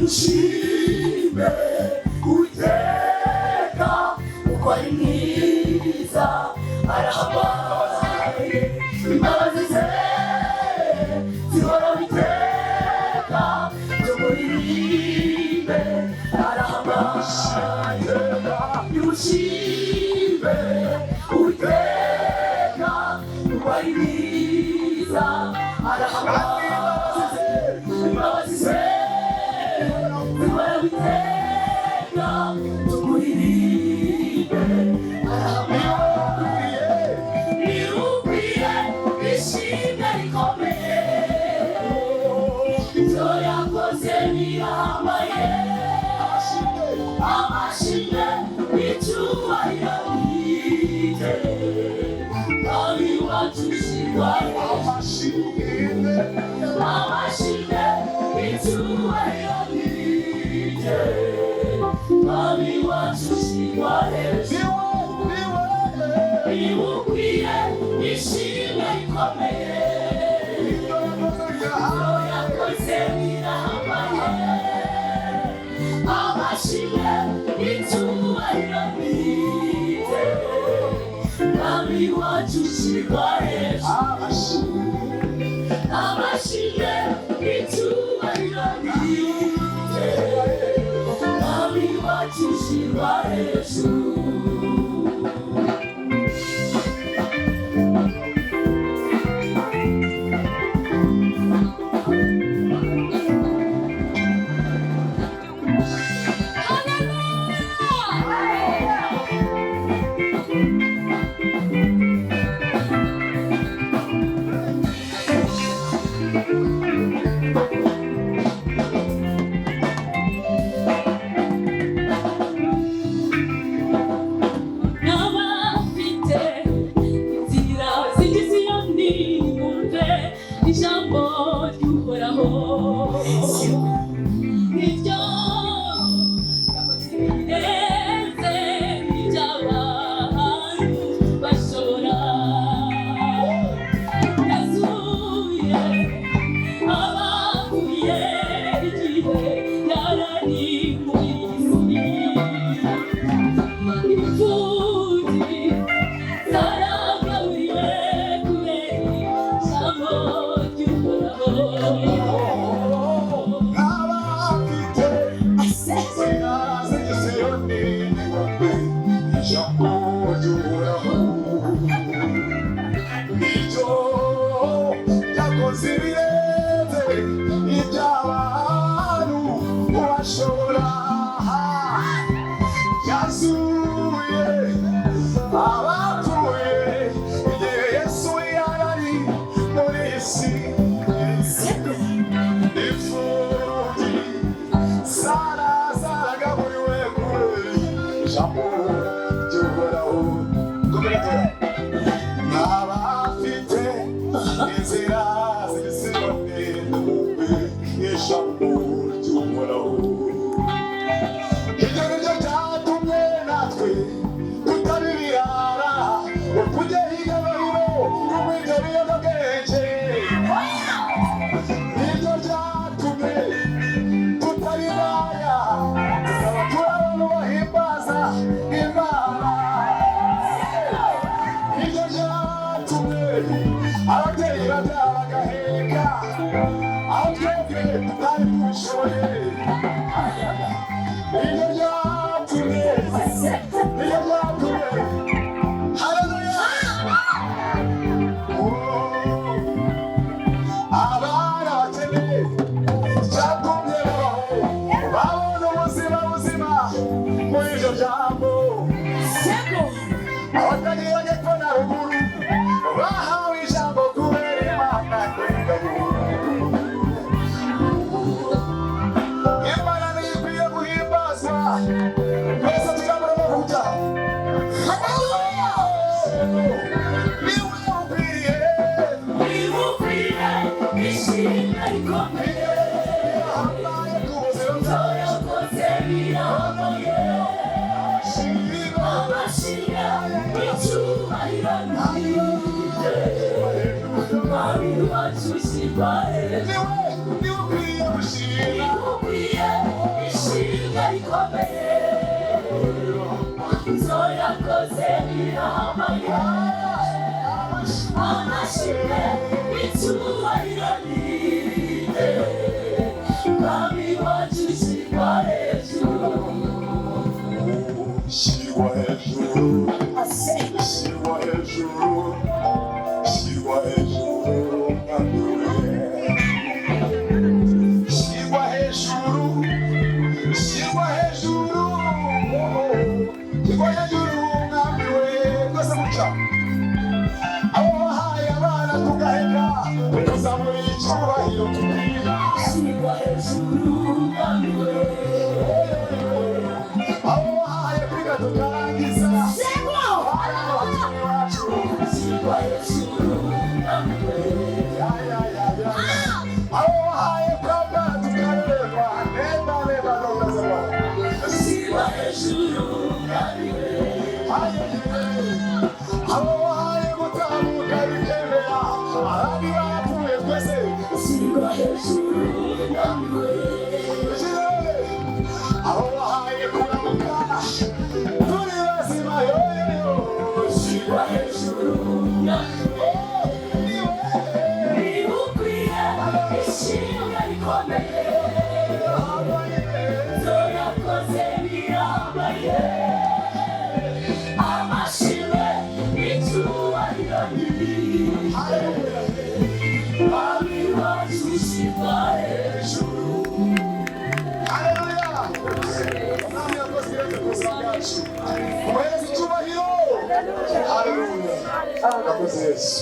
nimushime Uwiteka kuko ari mwiza arahambaye imbabazi ze zihoraho iteka tumuririmbe arahambaye nimushime Uwiteka kuko ari mwiza arahambaye imbabazi ze zihoraho iteka tumuririmbe arahambaye niukwiye ishimwe rikomeye ibyo yakoze birahambaye amashimwe n'icyubahiro bwite kandi wacushirwa amashimwe n'icyubahiro bwite kandi wacushirwa hejuru niukwiye ishimwe rikomeye ibyo yakoze birahambaye amashimwe n'icyubahiro bwite kandi wacushirwa hejuru amashimwe n'icyubahiro bwite kandi wacushirwa hejuru ijambo ry'Uhoraho ibyo yakoze birenze iby'abantu bashobora yazuye abapfuye igihe yarari muri isi imfubyi zaragaburiwe kubera ijambo Niwe ukwiye gushimwa bihambaye amashimwe n'icyubahiro niye mwami wacu ushyirwa hejuru Shyirwa hejuru, shyirwa hejuru, shyirwa hejuru, mwami we. Shyirwa hejuru, shyirwa hejuru, shyirwa hejuru, mwami we. Twese muca. Abo wahaye abana tugaheka, tukazamura icyubahiro tubwira. shyirwa hejuru mwami we Abo wahaye kwiga tukarangiza. Shyirwa hejuru mwami we Abo wahaye kwambara tukarerwa. Nenda nenda ndogaza. shyirwa hejuru mwami we Abo wahaye gutamuka bikemera. Abandi barapfuye twese. shyirwa hejuru mwami we Abo wahaye kuramuka. Turi bazima yoyo. shyirwa hejuru mwami we bikwiye ishimwe rikomeye Zorakoze bihambaye amashimwe n'icyubahiro niye mwami wacu ushyirwa hejuru Haleluya. Mwami yakoze ibirenge ku buzima bwacu. Umuhereza icyubahiro. Haleluya. Yakoze Yesu.